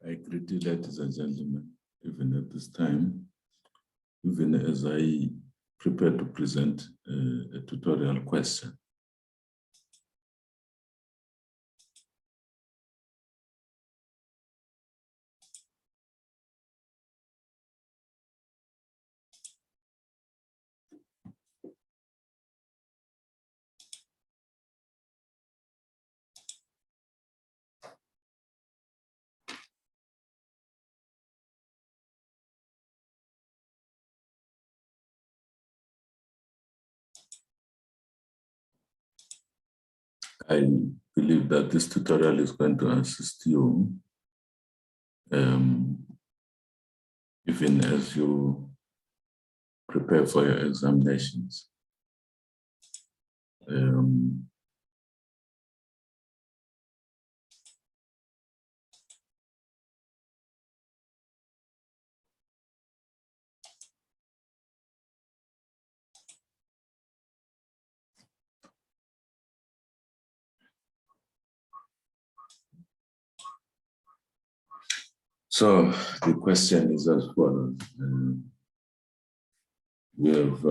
I greet you, ladies and gentlemen, even at this time, even as I prepare to present a tutorial question. I believe that this tutorial is going to assist you even as you prepare for your examinations. So the question is as follows. We have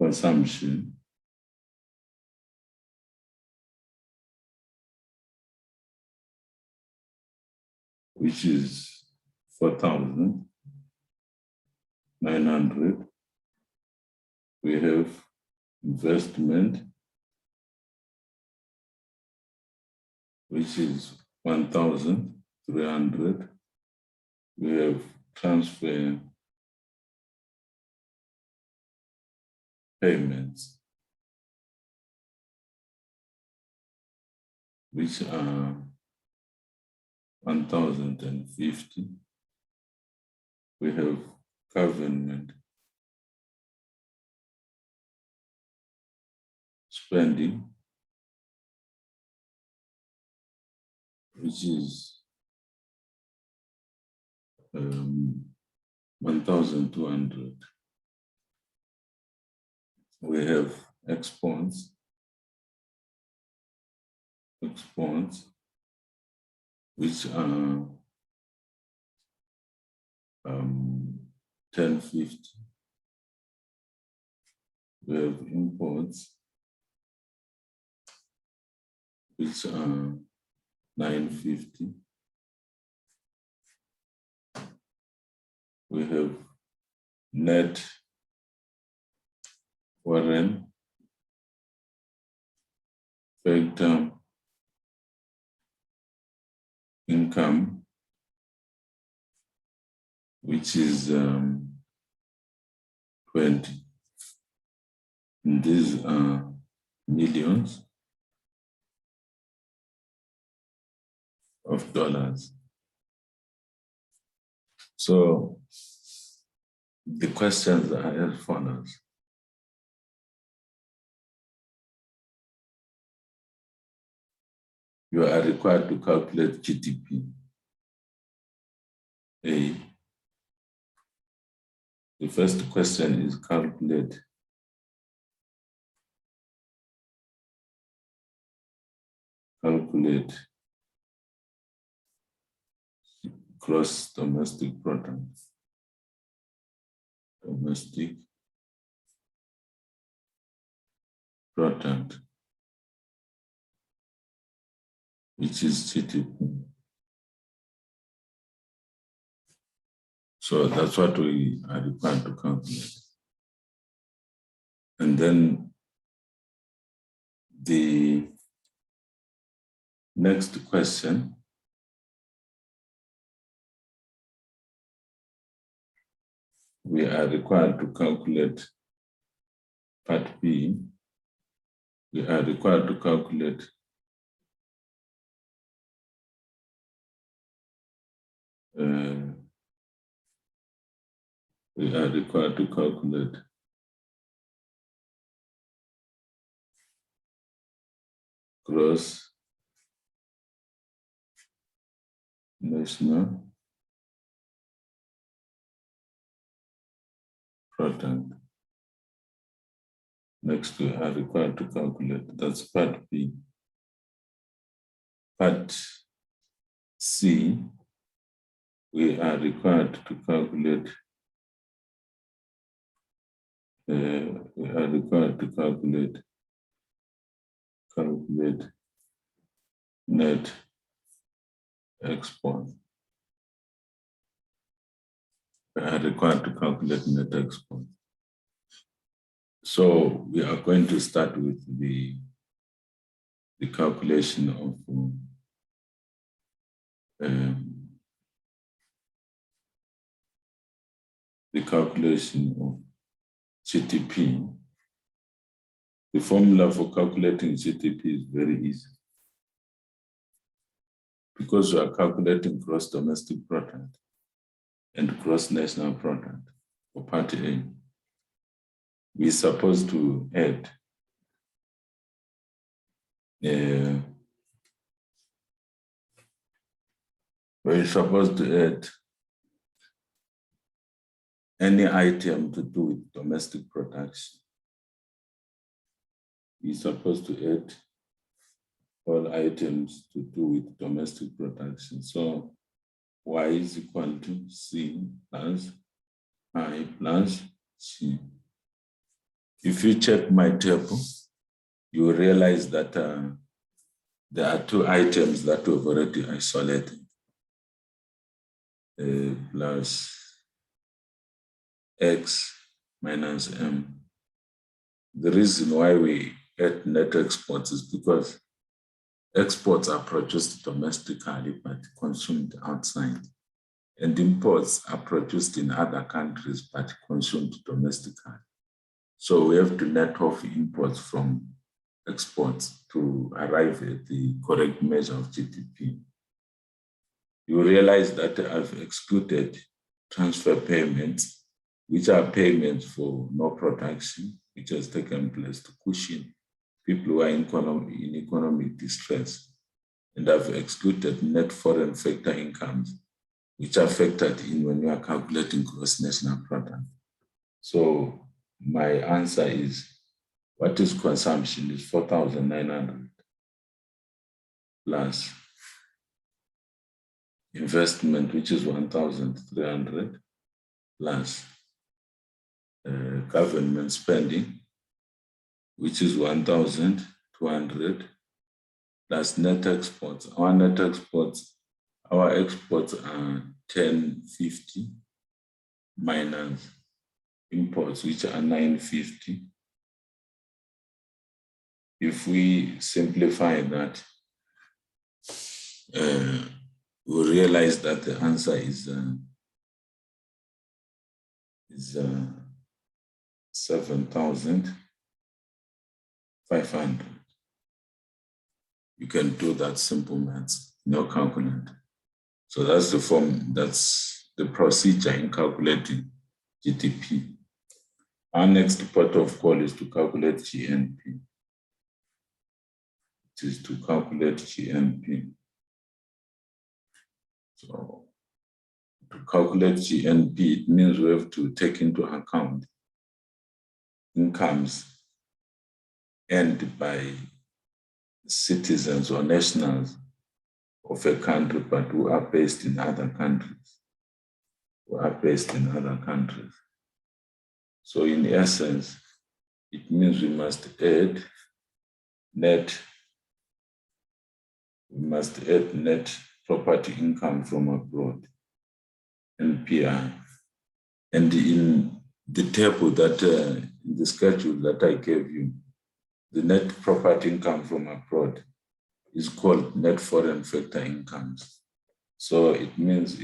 consumption, which is 4,900. We have investment, which is 1,300. We have transfer payments, which are 1,050. We have government spending, which is 1,200. We have exports, which are 1,050. We have imports, which are 950. We have net foreign factor income, which is 20. And these are millions of dollars. So the questions are as follows. You are required to calculate GDP. A. The first question is calculate gross domestic product. Domestic product, which is GDP. So that's what we are required to calculate. And then the next question we are required to calculate part B. We are required to calculate gross national product. Next, we are required to calculate, that's part B. Part C, we are required to calculate calculate net export. We are required to calculate net export. So we are going to start with the calculation of GTP. The formula for calculating GTP is very easy. Because we are calculating gross domestic product and gross national product for part A, we're supposed to add any item to do with domestic production. We're supposed to add all items to do with domestic production. So Y is equal to C plus I plus C. If you check my table, you will realize that there are two items that we've already isolated. Plus X minus M. The reason why we add net exports is because exports are produced domestically but consumed outside, and imports are produced in other countries but consumed domestically. So we have to net off imports from exports to arrive at the correct measure of GDP. You realize that I've excluded transfer payments, which are payments for no production, which has taken place to cushion people who are in economic distress. And I've excluded net foreign factor incomes, which are factored in when you are calculating gross national product. So my answer is, what is consumption is 4,900 plus investment, which is 1,300 plus government spending, which is 1,200 plus net exports. Our net exports, our exports are 1,050 minus imports, which are 950. If we simplify that, we realize that the answer is 7,500. You can do that simple maths in your calculator. So that's the form, that's the procedure in calculating GDP. Our next port of call is to calculate GNP. It is to calculate GNP. So to calculate GNP, it means we have to take into account incomes earned by citizens or nationals of a country, but who are based in other countries. So in essence, it means we must add net property income from abroad, NPI. And in the table that, in the schedule that I gave you, the net property income from abroad is called net foreign factor incomes. So it means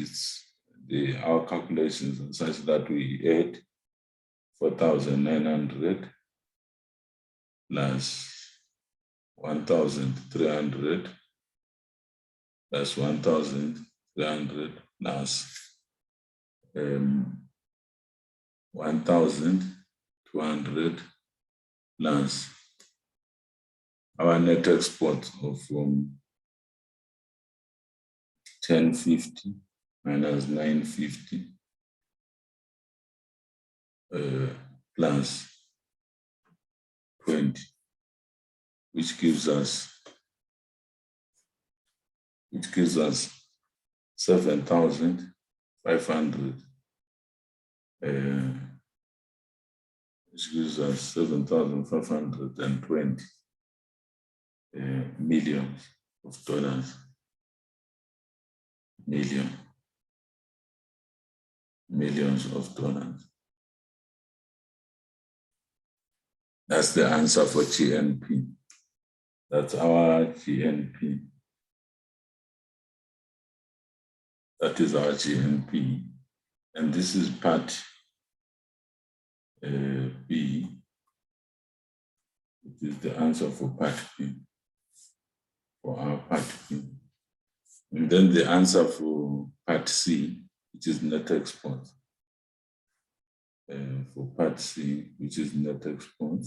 our calculations are such that we add 4,900 plus 1,300 plus 1,300 plus 1,200 plus our net export of 1,050 minus 950 plus 20, which gives us which gives us 7,500, which gives us 7,520 millions of dollars. Millions of dollars. That's the answer for GNP. That's our GNP. That is our GNP. And this is part B, which is the answer for part B, for our part B. And then the answer for part C, which is net export. For part C, which is net export,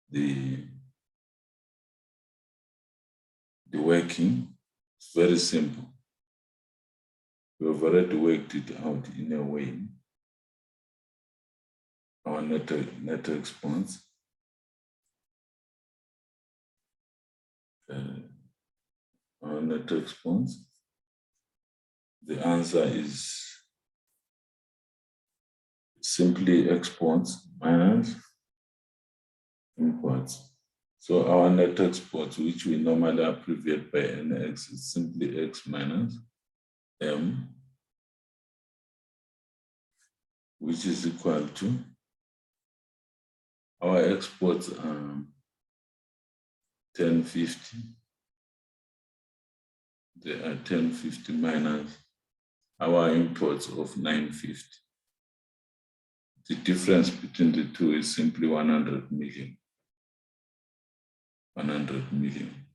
the working is very simple. We have already worked it out in a way. Our net expense, our net expense, the answer is simply exports minus imports. So our net exports, which we normally abbreviate by NX, is simply X minus M, which is equal to our exports are 1050. They are 1050 minus our imports of 950. The difference between the two is simply 100 million. 100 million.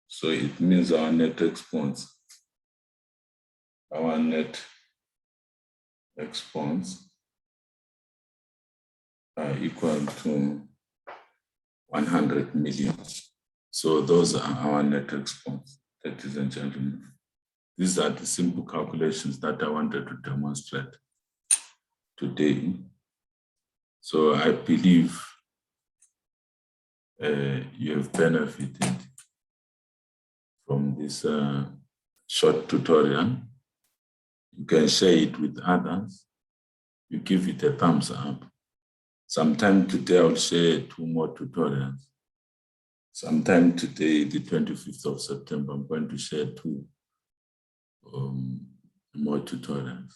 So it means our net exports are equal to 100 million. So those are our net exports, ladies and gentlemen. These are the simple calculations that I wanted to demonstrate today. So I believe you have benefited from this short tutorial. You can share it with others. You give it a thumbs up. Sometime today I'll share 2 more tutorials. Sometime today, the 25th of September, I'm going to share 2 more tutorials.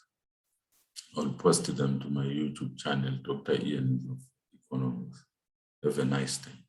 I'll post them to my YouTube channel, Dr. Ian of Economics. Have a nice day.